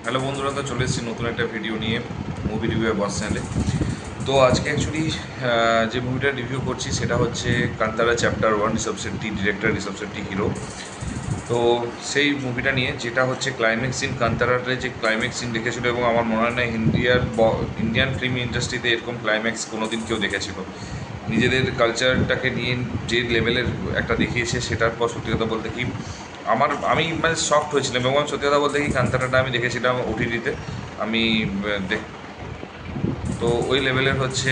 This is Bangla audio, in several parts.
হ্যালো বন্ধুরা, তো চলে এসেছি নতুন একটা ভিডিও নিয়ে মুভি রিভিউ বস চ্যানেলে। তো আজকে অ্যাকচুয়ালি যে মুভিটা রিভিউ করছি সেটা হচ্ছে Kantara chapter 1, Rishabh Shetty director, Rishabh Shetty hero. তো সেই মুভিটা নিয়ে যেটা হচ্ছে ক্লাইম্যাক্স সিন, কান্তারাতে যে ক্লাইম্যাক্স সিন দেখেছিল, এবং আমার মনে হয় না ইন্ডিয়ান ফিল্ম ইন্ডাস্ট্রিতে এরকম ক্লাইম্যাক্স কোনো দিন কেউ দেখেছিল। নিজেদের কালচারটাকে নিয়ে যে লেভেলের একটা দেখিয়েছে, সেটার পর সত্যি কথা বলতে কি আমি মানে শকড হয়েছিলাম। এবং সত্যি কথা বলতে কি কান্তারাটা আমি দেখেছিলাম ওটিটিতে। আমি দেখ তো ওই লেভেলের হচ্ছে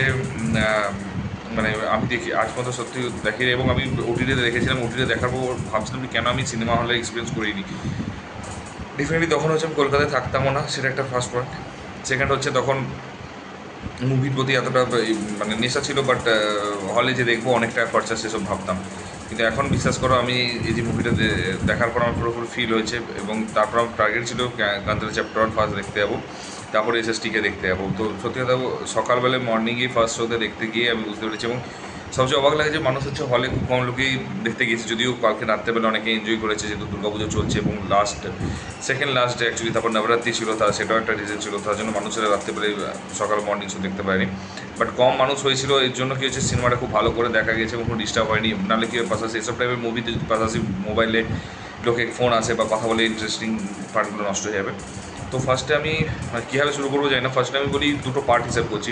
মানে আমি দেখি আজ পর্যন্ত সত্যি দেখি। এবং আমি ওটিটিতে দেখেছিলাম, ওটিটিতে দেখার পর ভাবছিলাম যে কেন আমি সিনেমা হলে এক্সপিরিয়েন্স করিনি। ডেফিনেটলি তখন হচ্ছে আমি কলকাতায় থাকতামও না, সেটা একটা ফার্স্ট পয়েন্ট। সেকেন্ড হচ্ছে তখন মুভির প্রতি এতটা মানে নেশা ছিল, বাট হলে যে দেখবো অনেক টাকা খরচা সেসব ভাবতাম। কিন্তু এখন বিশ্বাস করো, আমি এই যে মুভিটা দেখার পর আমার পুরোপুরি ফিল হয়েছে। এবং তারপর আমার টার্গেট ছিল কান্তারা চ্যাপ্টার 1 ফার্স্ট দেখতে যাবো, তারপরে এসএসটিকে দেখতে যাবো। তো সত্যি কথা সকালবেলায় মর্নিংয়ে ফার্স্ট শোতে দেখতে গিয়ে আমি বুঝতে পেরেছি। এবং সবচেয়ে অবাক লাগে যে মানুষ হচ্ছে হলে খুব কম লোকেই দেখতে গিয়েছে, যদিও কালকে রাত্রেবেলা অনেকে এনজয় করেছে যেহেতু দুর্গাপুজো চলছে এবং সেকেন্ড লাস্ট ডে অ্যাকচুয়ালি, তারপর নবরাত্রি ছিল, সেটাও একটা রিজন ছিল, তার জন্য মানুষেরা রাত্রেবেলায় সকাল মর্নিং শো দেখতে পায়নি। বাট কম মানুষ হয়েছিল, এর জন্য কি হচ্ছে সিনেমাটা খুব ভালো করে দেখা গেছে এবং কোনো ডিস্টার্ব হয়নি। নাহলে কি পাশাপাশি এসব টাইপের মুভিতে পাশাপাশি মোবাইলে লোকে ফোন আসে বা কথা বলে ইন্টারেস্টিং পার্টগুলো নষ্ট হয়ে যাবে। তো ফার্স্টে আমি কীভাবে শুরু করবো জানি না, ফার্স্টে আমি বলি দুটো পার্ট হিসাব করছি।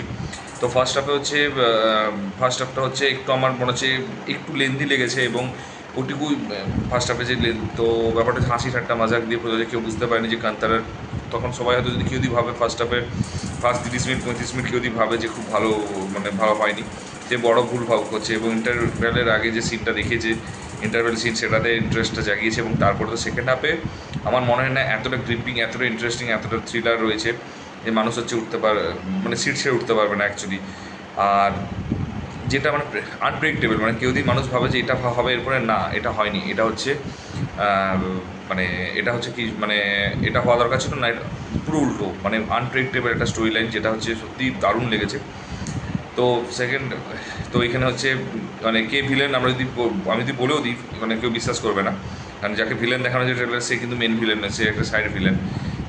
তো ফার্স্ট হাফটা হচ্ছে একটু আমার মনে হচ্ছে একটু লেন্দি লেগেছে। এবং ওইটুকু ফার্স্ট হাফে যে তো ব্যাপারটা হাসি ঠাট্টা মজাক দিয়ে প্রযোজক কেউ বুঝতে পারেনি যে কান্তারার। তখন সবাই হয়তো যদি কেউ যদি ভাবে ফার্স্ট 30 মিনিট 35 মিনিট কেউ যদি ভাবে যে খুব ভালো, মানে ভালো হয়নি, যে বড় ভুল ভাব করছে। এবং ইন্টারভ্যালের আগে যে সিনটা দেখিয়েছে, ইন্টারভ্যাল সিন, সেটাতে ইন্টারেস্টটা জাগিয়েছে। এবং তারপরে তো সেকেন্ড হাফে আমার মনে হয় না এতটা গ্রিপিং, এতটা ইন্টারেস্টিং, এতটা থ্রিলার রয়েছে যে মানুষ হচ্ছে মানে সিট ছেড়ে উঠতে পারবে না অ্যাকচুয়ালি। আর যেটা মানে আনপ্রেডিক্টেবল, মানে কেউ যদি মানুষ ভাবে যে এটা হবে এরপরে, না এটা হয়নি, এটা হচ্ছে মানে এটা হচ্ছে কি মানে এটা হওয়া দরকার ছিল না, এটা পুরো উল্টো, মানে আনপ্রেডিক্টেবল একটা স্টোরি লাইন, যেটা হচ্ছে সত্যি দারুণ লেগেছে। তো সেকেন্ড, তো এখানে হচ্ছে মানে কে ভিলেন আমি যদি বলেও দিই, মানে কেউ বিশ্বাস করবে না। কারণ যাকে ভিলেন দেখানো হয়েছে ট্রেলার, সে কিন্তু মেন ভিলেন না, সে একটা সাইড ভিলেন।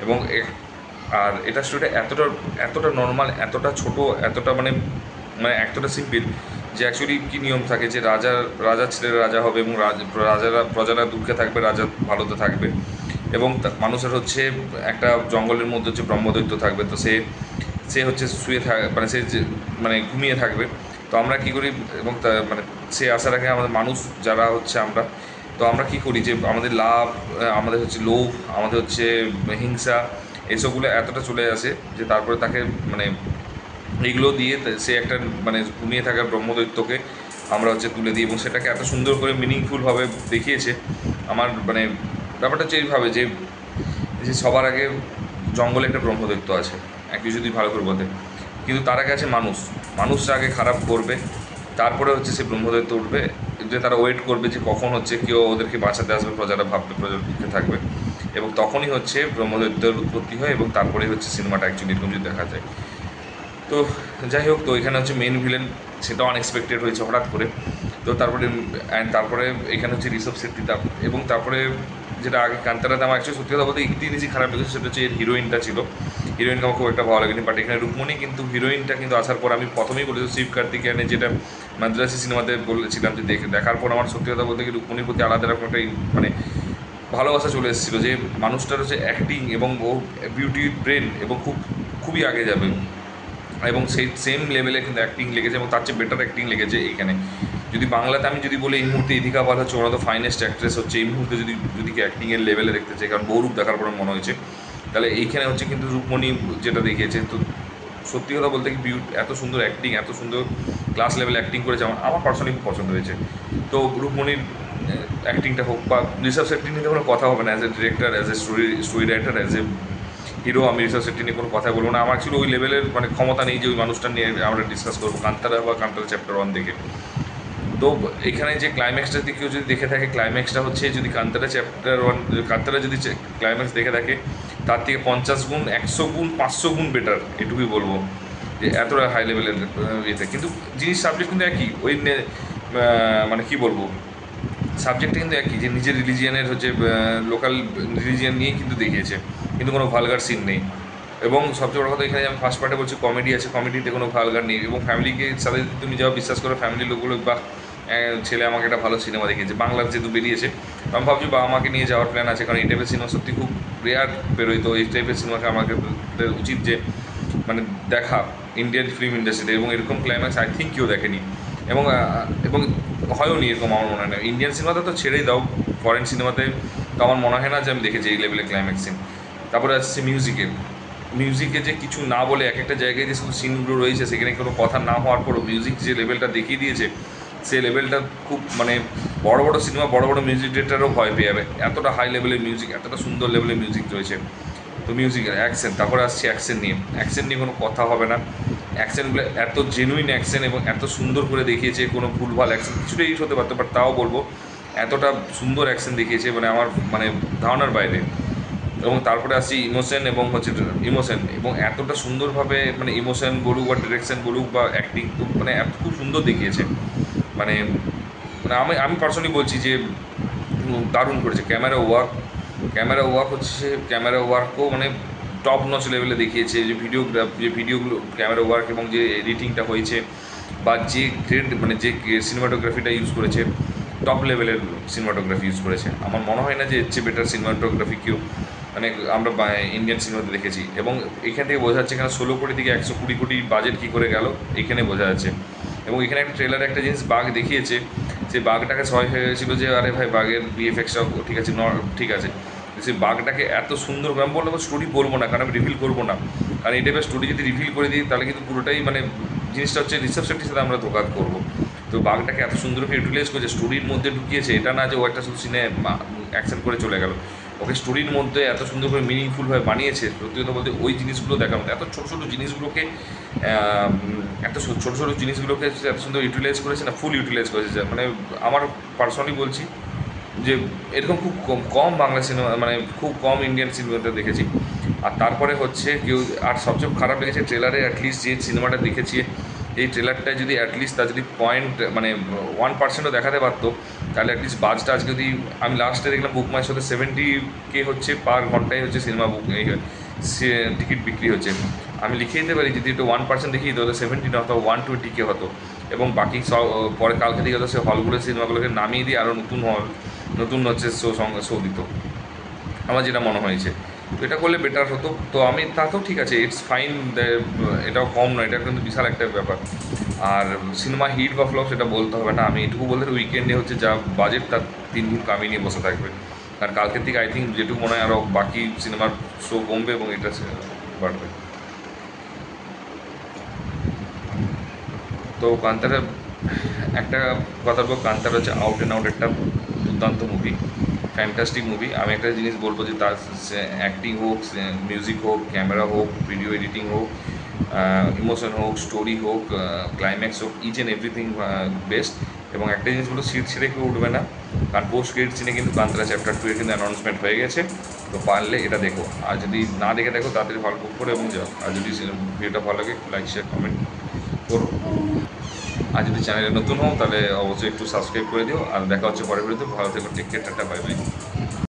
এবং আর এটা স্টোরিটা এতটা এতটা নর্মাল, এতটা ছোট, এতটা মানে মানে এতটা সিম্পল, যে অ্যাকচুয়ালি কী নিয়ম থাকে যে রাজার ছেলেরা রাজা হবে, এবং প্রজারা দুঃখে থাকবে, রাজা ভালোতে থাকবে। এবং মানুষের হচ্ছে একটা জঙ্গলের মধ্যে হচ্ছে ব্রহ্মদৈত্য থাকবে। তো সে সে হচ্ছে মানে সে মানে ঘুমিয়ে থাকবে। তো আমরা কী করি, এবং মানে সে আসার আগে আমাদের মানুষ যারা হচ্ছে আমরা, তো আমরা কী করি যে আমাদের আমাদের হচ্ছে লোভ, আমাদের হচ্ছে হিংসা, এসবগুলো এতটা চলে আসে যে তারপরে তাকে মানে এইগুলো দিয়ে সে একটা মানে ঘুমিয়ে থাকা ব্রহ্মদৈত্যকে আমরা হচ্ছে তুলে দিই। এবং সেটাকে এত সুন্দর করে মিনিংফুলভাবে দেখিয়েছে। আমার মানে ব্যাপারটা হচ্ছে এইভাবে যে যে সবার আগে জঙ্গলে একটা ব্রহ্মদৈত্য আছে, এক কিছু যদি ভালো করে বলতে, কিন্তু তার আগে আছে মানুষরা আগে খারাপ করবে, তারপরে হচ্ছে সে ব্রহ্মদৈত্য উঠবে। যে তারা ওয়েট করবে যে কখন হচ্ছে কেউ ওদেরকে বাঁচাতে আসবে, প্রজারা ভাববে, প্রজার পক্ষে থাকবে, এবং তখনই হচ্ছে ব্রহ্মদৈত্যের উৎপত্তি হয়। এবং তারপরেই হচ্ছে সিনেমাটা অ্যাকচুয়ালি এরকম যদি দেখা যায়। তো যাই হোক, তো এখানে হচ্ছে মেন ভিলেন, সেটাও আনএক্সপেক্টেড হয়েছে হঠাৎ করে। তো তারপরে এখানে হচ্ছে ঋষভ শেট্টি। এবং তারপরে যেটা আগে কান্তারাতে আমার অ্যাকচুয়ালি সত্যি কথা বলতে একটি জিনিস খারাপ লেগেছে, সেটা হচ্ছে এর হিরোইনটা ছিল। হিরোইনকে আমার খুব একটা ভালো লাগেনি, বাট এখানে রুকমণি কিন্তু হিরোইনটা কিন্তু আসার পর আমি প্রথমেই বলেছি শিব কার্তিকেয়ানের, যেটা মাদ্রাসি সিনেমাতে বলেছিলাম যে দেখার পর আমার সত্যি কথা বলতে কি রুকমণির প্রতি আলাদা রকম একটা মানে ভালোবাসা চলে এসেছিলো, যে মানুষটার হচ্ছে অ্যাক্টিং এবং ও বিউটি ব্রেন, এবং খুবই আগে যাবে। এবং সেই সেম লেভেলে কিন্তু অ্যাক্টিং লেগেছে, এবং তার চেয়ে বেটার অ্যাক্টিং লেগেছে এইখানে। যদি বাংলাতে আমি যদি বলি এই মুহূর্তে ইদিকা পাল হচ্ছে ওরা তো ফাইনেস্ট অ্যাক্ট্রেস হচ্ছে এই মুহূর্তে, যদি অ্যাক্টিংয়ের লেভেলে দেখতে চাই, কারণ বহুরূপ দেখার পরে মনে হয়েছে, তাহলে এইখানে হচ্ছে কিন্তু রুকমণি যেটা দেখিয়েছে। তো সত্যি কথা বলতে কি এত সুন্দর অ্যাক্টিং, এত সুন্দর ক্লাস লেভেল অ্যাক্টিং করেছে, আমার পার্সোনালি খুব পছন্দ হয়েছে। তো রুকমণির অ্যাক্টিংটা হোক বা ঋষভ শেট্টি নিয়ে কোনো কথা হবে না, as a director, as a story writer, as a hero, আমি ঋষভ শেট্টি নিয়ে কোনো কথা বলবো না। আমার ছিল ওই লেভেলের মানে ক্ষমতা নেই যে ওই মানুষটা নিয়ে আমরা ডিসকাস করবো কান্তারা বা কান্তারা চ্যাপ্টার 1 দেখে। তো এখানে যে ক্লাইম্যাক্সটা কেউ যদি দেখে থাকে, ক্লাইম্যাক্সটা হচ্ছে যদি কান্তারা চ্যাপ্টার 1, কান্তারা যদি ক্লাইম্যাক্স দেখে থাকে, তার থেকে 50 গুণ, 100 গুণ, 500 গুণ বেটার, এটুকুই বলবো। যে এতটা হাই লেভেলের ইয়েতে কিন্তু সাবজেক্ট কিন্তু একই, মানে কী বলবো, সাবজেক্টটা কিন্তু একই, যে নিজের রিলিজিয়ানের হচ্ছে লোকাল রিলিজিয়ান নিয়েই কিন্তু দেখিয়েছে। কিন্তু কোনো ভালগার সিন নেই। এবং সবচেয়ে বড় কথা, এখানে আমি ফার্স্ট পার্টে বলছি কমেডি আছে, কমেডিতে কোনো ভালগার নেই। এবং ফ্যামিলিকে সাথে তুমি যাও বিশ্বাস করো, ফ্যামিলির লোকগুলো বা ছেলে আমাকে একটা ভালো সিনেমা দেখিয়েছে, বাংলার যেহেতু বেরিয়েছে, তো আমি ভাবছি বাবা মাকে নিয়ে যাওয়ার প্ল্যান আছে, কারণ এই টাইপের সিনেমা সত্যি খুব রেয়ার বেরোয়। তো এই টাইপের সিনেমাকে আমাকে উচিত যে মানে দেখা ইন্ডিয়ান ফিল্ম ইন্ডাস্ট্রিতে, এবং এরকম ক্লাইম্যাক্স আই থিঙ্ক কেউ দেখেনি। এবং এবং হয়ও নি এরকম, আমার মনে হয় না। ইন্ডিয়ান সিনেমাতে তো ছেড়েই দাও, ফরেন সিনেমাতে তো আমার মনে হয় না যে আমি দেখেছি এই লেভেলের ক্লাইম্যাক্স সিন। তারপরে আসছে মিউজিকে যে কিছু না বলে এক একটা জায়গায় যে শুধু সিনগুলো রয়েছে, সেখানে কোনো কথা না হওয়ার পরও মিউজিক যে লেভেলটা দেখিয়ে দিয়েছে, সেই লেভেলটা খুব মানে বড় বড় সিনেমা, বড় বড় মিউজিক ডিরেক্টরও ভয় পেয়ে যাবে, এতটা হাই লেভেলের মিউজিক, এতটা সুন্দর লেভেলের মিউজিক রয়েছে। তো মিউজিকের অ্যাকশন, তারপরে আসছে অ্যাকশন নিয়ে কোনো কথা হবে না। অ্যাকশনগুলো এত জেনুইন অ্যাকশন এবং এত সুন্দর করে দেখিয়েছে, কোনো ভুলভাল অ্যাকশন কিছুটা ইউজ হতে পারতো, বাট তাও বলবো এতটা সুন্দর অ্যাকশন দেখিয়েছে, মানে আমার মানে ধারণার বাইরে। এবং তারপরে আসছি ইমোশন, এবং এতটা সুন্দরভাবে মানে ইমোশন বলুক বা ডিরেকশন বলুক বা অ্যাক্টিং, তো মানে এত খুব সুন্দর দেখিয়েছে। মানে মানে আমি আমি পার্সোনালি বলছি যে দারুণ করেছে। ক্যামেরা ওয়ার্ক হচ্ছে, ক্যামেরা ওয়ার্কও মানে টপ নচ লেভেলে দেখিয়েছে। যে ভিডিওগুলো ক্যামেরা ওয়ার্ক এবং যে এডিটিংটা হয়েছে, বা যে মানে যে সিনেমাটোগ্রাফিটা ইউজ করেছে, টপ লেভেলের সিনেমাটোগ্রাফি ইউজ করেছে। আমার মনে হয় না যে এর চেয়ে বেটার সিনেমাটোগ্রাফি কেউ মানে আমরা ইন্ডিয়ান সিনেমাতে দেখেছি। এবং এখান থেকে বোঝা যাচ্ছে এখানে 16 কোটি থেকে 120 কোটি বাজেট কী করে গেল, এখানে বোঝা যাচ্ছে। এবং এখানে একটা ট্রেলারে একটা জিনিস বাঘ দেখিয়েছে, যে বাঘটাকে সবাই হয়ে গেছিলো যে আরে ভাই বাঘের বিএফএক্সটাও ঠিক আছে, ঠিক আছে, সেই বাঘটাকে এত সুন্দর, আমি বলবো স্টোরি বলবো না, কারণ আমি রিভিল করবো না, কারণ এই টাইপের স্টোরি যদি রিভিল করে দিই তাহলে কিন্তু পুরোটাই মানে জিনিসটা হচ্ছে ঋষভ শেট্টির সাথে আমরা ধোকা করবো। তো বাঘটাকে এত সুন্দর করে ইউটিলাইজ করেছে, স্টোরির মধ্যে ঢুকিয়েছে, এটা না যে ও একটা শুধু সিনে অ্যাকশন করে চলে গেল, ওকে স্টোরির মধ্যে এত সুন্দর করে মিনিংফুলভাবে বানিয়েছে। সত্যি কথা বলতে ওই জিনিসগুলো দেখার মতো, এত ছোটো ছোটো জিনিসগুলোকে এত ছোটো ছোটো জিনিসগুলোকে এত সুন্দর ইউটিলাইজ করেছে না, ফুল ইউটিলাইজ করেছে। মানে আমার পার্সোনালি বলছি যে এরকম খুব কম বাংলা সিনেমা, মানে খুব কম ইন্ডিয়ান সিনেমাতে দেখেছি। আর তারপরে হচ্ছে কেউ, আর সবচেয়ে খারাপ লেগেছে ট্রেলারে অ্যাটলিস্ট যে সিনেমাটা দেখেছি, এই ট্রেলারটায় যদি অ্যাটলিস্ট তার যদি পয়েন্ট মানে 1%ও দেখাতে পারতো, তাহলে অ্যাটলিস্ট বাজটা আজকে যদি, আমি লাস্টে দেখলাম বুক মাই শোতে 70K হচ্ছে পার ঘন্টায় হচ্ছে সিনেমা বুক টিকিট বিক্রি হচ্ছে। আমি লিখে দিতে পারি যদি একটু 1% দেখিয়ে দিত, 70 না হতো 120K হতো। এবং বাকি সব পরে কালকে থেকে হতো সে হলগুলো সিনেমাগুলোকে নামিয়ে দিয়ে আরও নতুন হচ্ছে শো দিত, আমার যেটা মনে হয়েছে। তো এটা করলে বেটার হতো। তো আমি তাতেও ঠিক আছে, ইটস ফাইন, এটাও কম নয়, এটা কিন্তু বিশাল একটা ব্যাপার। আর সিনেমা হিট বা ফ্লপ সেটা বলতে হবে না, আমি এটুকু বলতে উইকেন্ডে হচ্ছে যা বাজেট তার 3 গুণ কামিয়ে নিয়ে বসে থাকবে। কারণ কালকের থেকে আই থিঙ্ক যেটুকু মনে হয় আরও বাকি সিনেমার শো কমবে এবং এটা বাড়বে। তো কান্তারা, একটা কথা বলবো, কান্তারা হচ্ছে আউট অ্যান্ড আউট একটা দুর্দান্ত মুভি, ফ্যান্টাস্টিক মুভি। আমি একটা জিনিস বলবো যে তার অ্যাক্টিং হোক, মিউজিক হোক, ক্যামেরা হোক, ভিডিও এডিটিং হোক, ইমোশন হোক, স্টোরি হোক, ক্লাইম্যাক্স হোক, ইচ অ্যান্ড এভরিথিং বেস্ট। এবং একটা জিনিস বলো, সিট ছেড়ে কেউ উঠবে না, কারণ পোস্ট ক্রেডিট সিনে কিন্তু কান্তারা চ্যাপ্টার 2 এর কিন্তু অ্যানাউন্সমেন্ট হয়ে গেছে। তো পারলে এটা দেখো, আর যদি না দেখে দেখো তাড়াতাড়ি ভালো বুক করে এবং যাও। আর যদি ভিডিওটা ভালো লাগে লাইক শেয়ার কমেন্ট করো। আর যদি চ্যানেলে নতুন হও তাহলে অবশ্যই একটু সাবস্ক্রাইব করে দিও। আর দেখা হচ্ছে পরের ভিডিওতে। ভালো থেকো, take care, tata, bye by.